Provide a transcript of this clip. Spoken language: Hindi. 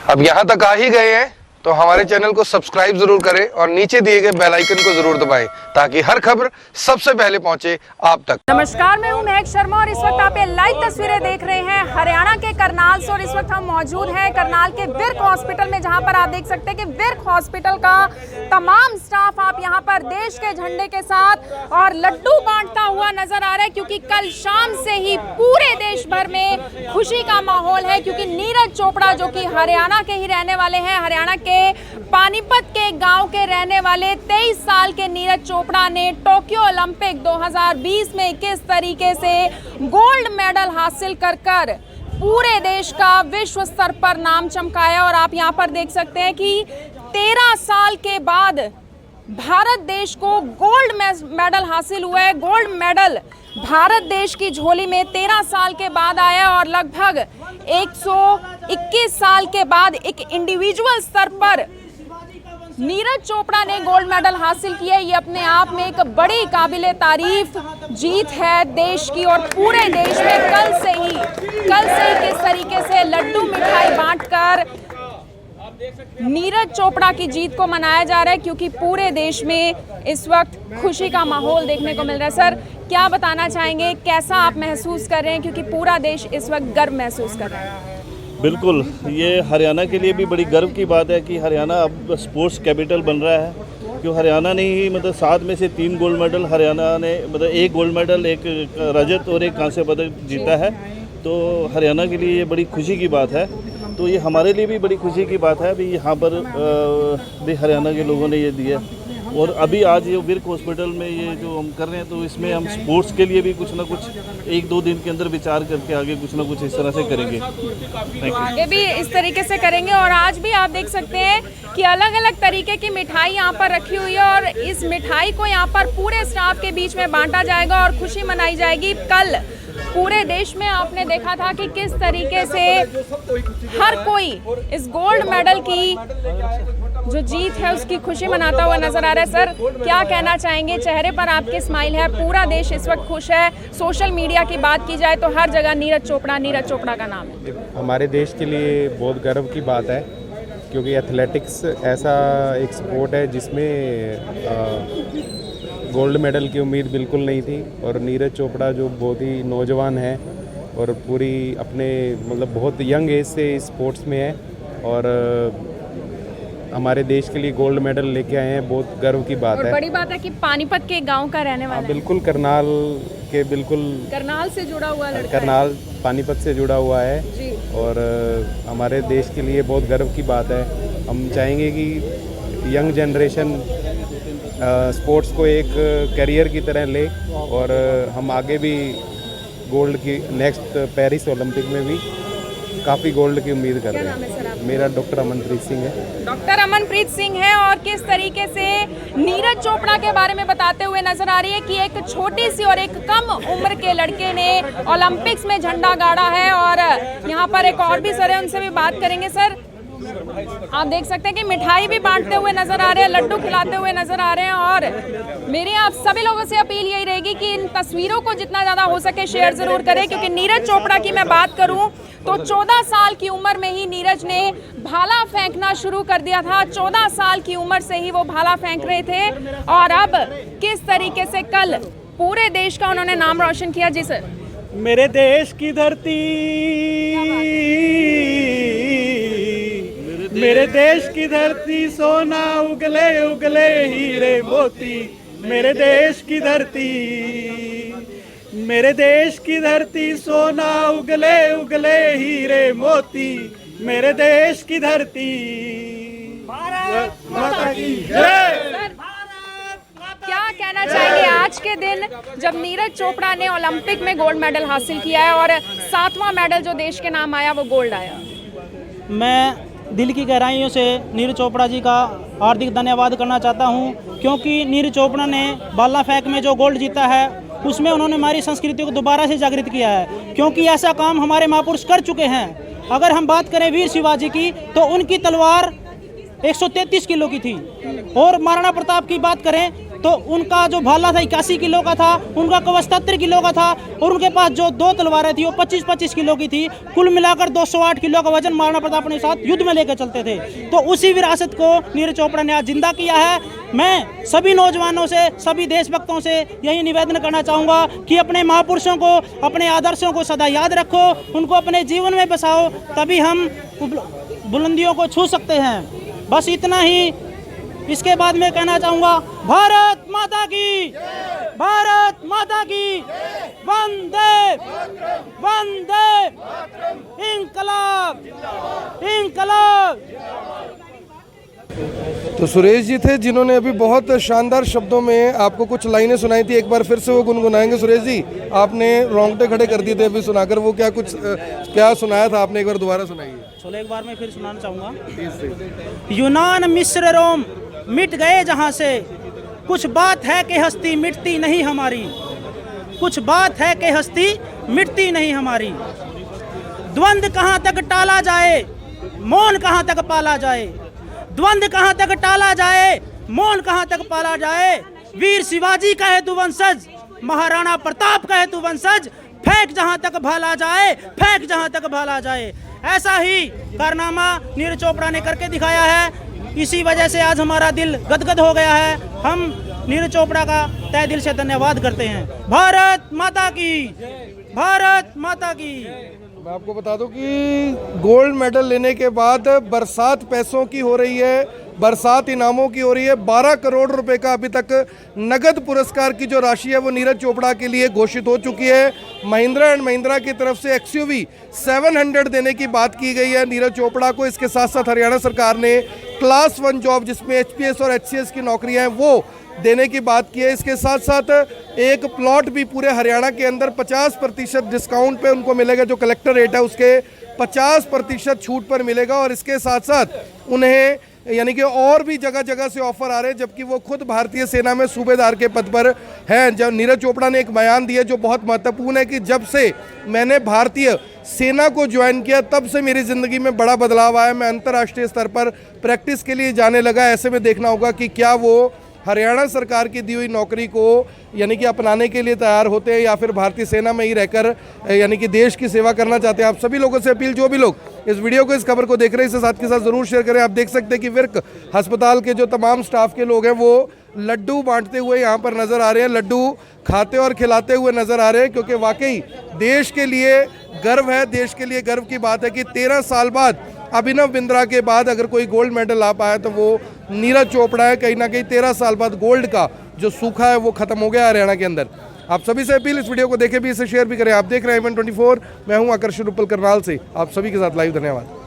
अब यहाँ तक आ ही गए हैं तो हमारे चैनल को सब्सक्राइब जरूर करें और नीचे दिए गए बेल आइकन को जरूर दबाएं ताकि हर खबर सबसे पहले पहुंचे आप तक। नमस्कार, मैं हूं महक शर्मा और इस वक्त आप ये लाइव तस्वीरें देख रहे हैं हरियाणा के करनाल से। और इस वक्त हम मौजूद हैं करनाल के विर्क हॉस्पिटल में, जहां पर आप देख सकते हैं कि विर्क हॉस्पिटल का तमाम स्टाफ आप यहां पर देश के झंडे के साथ और लड्डू बांटता हुआ नजर आ रहा है, क्योंकि कल शाम से ही पूरे देश भर में खुशी का माहौल है। क्योंकि नीरज चोपड़ा जो कि हरियाणा के ही रहने वाले हैं, हरियाणा के पानीपत के गांव के रहने वाले 23 साल के नीरज चोपड़ा ने टोक्यो ओलंपिक 2020 में किस तरीके से गोल्ड मेडल हासिल कर पूरे देश का विश्व स्तर पर नाम चमकाया। और आप यहां पर देख सकते हैं कि 13 साल के बाद भारत देश को गोल्ड मेडल हासिल हुआ है। गोल्ड मेडल भारत देश की झोली में 13 साल के बाद आया और लगभग 121 साल के बाद एक इंडिविजुअल स्तर पर नीरज चोपड़ा ने गोल्ड मेडल हासिल किया। ये अपने आप में एक बड़ी काबिले तारीफ जीत है देश की। और पूरे देश में कल से ही किस तरीके से लड्डू मिठाई बांटकर नीरज चोपड़ा की जीत को मनाया जा रहा है, क्योंकि पूरे देश में इस वक्त खुशी का माहौल देखने को मिल रहा है। सर, क्या बताना चाहेंगे, कैसा आप महसूस कर रहे हैं, क्योंकि पूरा देश इस वक्त गर्व महसूस कर रहा है? बिल्कुल, ये हरियाणा के लिए भी बड़ी गर्व की बात है कि हरियाणा अब स्पोर्ट्स कैपिटल बन रहा है। क्यों हरियाणा ने ही 7 में से 3 गोल्ड मेडल हरियाणा ने 1 गोल्ड मेडल, 1 रजत और 1 कांस्य पदक जीता है। तो हरियाणा के लिए ये बड़ी खुशी की बात है। तो ये हमारे लिए भी बड़ी खुशी की बात है भी यहाँ पर भी हरियाणा के लोगों ने ये दिया। और अभी आज ये विर्क हॉस्पिटल में ये जो हम कर रहे हैं, तो इसमें हम स्पोर्ट्स के लिए भी कुछ ना कुछ 1-2 दिन के अंदर विचार करके आगे कुछ ना कुछ इस तरह से करेंगे। तो आगे भी इस तरीके से करेंगे। और आज भी आप देख सकते हैं कि अलग अलग तरीके की मिठाई यहाँ पर रखी हुई है और इस मिठाई को यहाँ पर पूरे स्टाफ के बीच में बांटा जाएगा और खुशी मनाई जाएगी। कल पूरे देश में आपने देखा था कि किस तरीके से हर कोई इस गोल्ड मेडल की जो जीत है उसकी खुशी मनाता हुआ नजर आ रहा है। सर, क्या कहना चाहेंगे? चेहरे पर आपके स्माइल है, पूरा देश इस वक्त खुश है। सोशल मीडिया की बात की जाए तो हर जगह नीरज चोपड़ा का नाम है। हमारे देश के लिए बहुत गर्व की बात है, क्योंकि एथलेटिक्स ऐसा एक स्पोर्ट है जिसमें गोल्ड मेडल की उम्मीद बिल्कुल नहीं थी। और नीरज चोपड़ा जो बहुत ही नौजवान है और पूरी अपने बहुत यंग एज से स्पोर्ट्स में है और हमारे देश के लिए गोल्ड मेडल लेके आए हैं। बहुत गर्व की बात है। बड़ी बात है कि पानीपत के गांव का रहने वाला है। बिल्कुल, करनाल के करनाल से जुड़ा हुआ लड़का करनाल पानीपत से जुड़ा हुआ है जी। और हमारे देश के लिए बहुत गर्व की बात है। हम चाहेंगे कि यंग जनरेशन स्पोर्ट्स को एक करियर की तरह ले और हम आगे भी गोल्ड की नेक्स्ट पेरिस ओलंपिक में भी काफ़ी गोल्ड की उम्मीद कर रहे हैं। मेरा डॉक्टर अमनप्रीत सिंह है। डॉक्टर अमनप्रीत सिंह है। और किस तरीके से नीरज चोपड़ा के बारे में बताते हुए नजर आ रही है कि एक छोटी सी और एक कम उम्र के लड़के ने ओलंपिक्स में झंडा गाड़ा है। और यहाँ पर एक और भी सर है, उनसे भी बात करेंगे। सर, आप देख सकते हैं कि मिठाई भी बांटते हुए नजर आ रहे हैं, लड्डू खिलाते हुए नजर आ रहे हैं। और मेरी आप सभी लोगों से अपील यही रहेगी कि इन तस्वीरों को जितना ज़्यादा हो सके शेयर जरूर करें, क्योंकि नीरज चोपड़ा की मैं बात करूं तो 14 साल की उम्र में ही नीरज ने भाला फेंकना शुरू कर दिया था। 14 साल की उम्र से ही वो भाला फेंक रहे थे और अब किस तरीके से कल पूरे देश का उन्होंने नाम रोशन किया। जी सर। मेरे देश की धरती, मेरे देश की धरती, सोना उगले उगले हीरे मोती। मेरे देश की धरती, मेरे देश की धरती, सोना उगले उगले हीरे मोती। मेरे देश की धरती, भारत माता की जय। क्या कहना चाहेंगे आज के दिन जब नीरज चोपड़ा ने ओलंपिक में गोल्ड मेडल हासिल किया है और 7वां मेडल जो देश के नाम आया वो गोल्ड आया? मैं दिल की गहराइयों से नीरज चोपड़ा जी का हार्दिक धन्यवाद करना चाहता हूं, क्योंकि नीरज चोपड़ा ने भाला फेंक में जो गोल्ड जीता है उसमें उन्होंने हमारी संस्कृति को दोबारा से जागृत किया है। क्योंकि ऐसा काम हमारे महापुरुष कर चुके हैं। अगर हम बात करें वीर शिवाजी की तो उनकी तलवार 133 किलो की थी। और महाराणा प्रताप की बात करें तो उनका जो भाला था 81 किलो का था, उनका कवच 73 किलो का था, और उनके पास जो 2 तलवारें थी वो 25-25 किलो की थी। कुल मिलाकर 208 किलो का वजन महाराणा प्रताप अपने साथ युद्ध में लेकर चलते थे। तो उसी विरासत को नीरज चोपड़ा ने आज जिंदा किया है। मैं सभी नौजवानों से, सभी देशभक्तों से यही निवेदन करना चाहूँगा कि अपने महापुरुषों को, अपने आदर्शों को सदा याद रखो, उनको अपने जीवन में बसाओ, तभी हम बुलंदियों को छू सकते हैं। बस इतना ही। इसके बाद मैं कहना चाहूँगा, भारत माता की, भारत माता की, वंदे वंदे, इंकलाब इंकलाब। तो सुरेश जी थे जिन्होंने अभी बहुत शानदार शब्दों में आपको कुछ लाइनें सुनाई थी। एक बार फिर से वो गुनगुनाएंगे सुरेश जी? आपने रोंगटे खड़े कर दिए थे अभी सुनाकर, वो क्या सुनाया था आपने, एक बार दोबारा सुनाइए। चलो एक बार मैं फिर सुनाना चाहूँगा। यूनान मिस्र रोम मिट गए जहाँ से, कुछ बात है कि हस्ती मिटती नहीं हमारी, कुछ बात है कि हस्ती मिटती नहीं हमारी। द्वंद्व कहाँ तक टाला जाए, मौन कहाँ तक पाला जाए, द्वंद्व कहाँ तक टाला जाए, मौन कहाँ तक पाला जाए। वीर शिवाजी का है तू वंशज, महाराणा प्रताप का है तू वंशज, फेंक जहाँ तक भाला जाए, फेंक जहाँ तक भाला जाए। ऐसा ही कारनामा नीरज चोपड़ा ने करके दिखाया है। इसी वजह से आज हमारा दिल गदगद हो गया है। हम नीरज चोपड़ा का तहे दिल से धन्यवाद करते हैं। भारत माता की, भारत माता की। मैं आपको बता दूं कि गोल्ड मेडल लेने के बाद बरसात पैसों की हो रही है, बरसात इनामों की हो रही है। 12 करोड़ रुपए का अभी तक नगद पुरस्कार की जो राशि है वो नीरज चोपड़ा के लिए घोषित हो चुकी है। महिंद्रा एंड महिंद्रा की तरफ से XUV 700 देने की बात की गई है नीरज चोपड़ा को। इसके साथ साथ हरियाणा सरकार ने क्लास 1 जॉब जिसमें HPS और HCS की नौकरियां हैं वो देने की बात की है। इसके साथ साथ एक प्लॉट भी पूरे हरियाणा के अंदर 50% डिस्काउंट पे उनको मिलेगा, जो कलेक्टर रेट है उसके 50% छूट पर मिलेगा। और इसके साथ साथ उन्हें यानी कि और भी जगह जगह से ऑफर आ रहे हैं, जबकि वो खुद भारतीय सेना में सूबेदार के पद पर हैं। जब नीरज चोपड़ा ने एक बयान दिया जो बहुत महत्वपूर्ण है कि जब से मैंने भारतीय सेना को ज्वाइन किया तब से मेरी ज़िंदगी में बड़ा बदलाव आया, मैं अंतर्राष्ट्रीय स्तर पर प्रैक्टिस के लिए जाने लगा। ऐसे में देखना होगा कि क्या वो हरियाणा सरकार की दी हुई नौकरी को यानी कि अपनाने के लिए तैयार होते हैं या फिर भारतीय सेना में ही रहकर यानी कि देश की सेवा करना चाहते हैं। आप सभी लोगों से अपील, जो भी लोग इस वीडियो को, इस खबर को देख रहे हैं, इसे साथ के साथ ज़रूर शेयर करें। आप देख सकते हैं कि विर्क अस्पताल के जो तमाम स्टाफ के लोग हैं वो लड्डू बांटते हुए यहाँ पर नज़र आ रहे हैं, लड्डू खाते और खिलाते हुए नज़र आ रहे हैं, क्योंकि वाकई देश के लिए गर्व है, देश के लिए गर्व की बात है कि 13 साल बाद अभिनव बिंद्रा के बाद अगर कोई गोल्ड मेडल ला पाया तो वो नीरज चोपड़ा है। कहीं ना कहीं 13 साल बाद गोल्ड का जो सूखा है वो खत्म हो गया हरियाणा के अंदर। आप सभी से अपील, इस वीडियो को देखें भी, इसे शेयर भी करें। आप देख रहे हैं IVN24, मैं हूं आकर्षण रुपल करनाल से, आप सभी के साथ लाइव। धन्यवाद।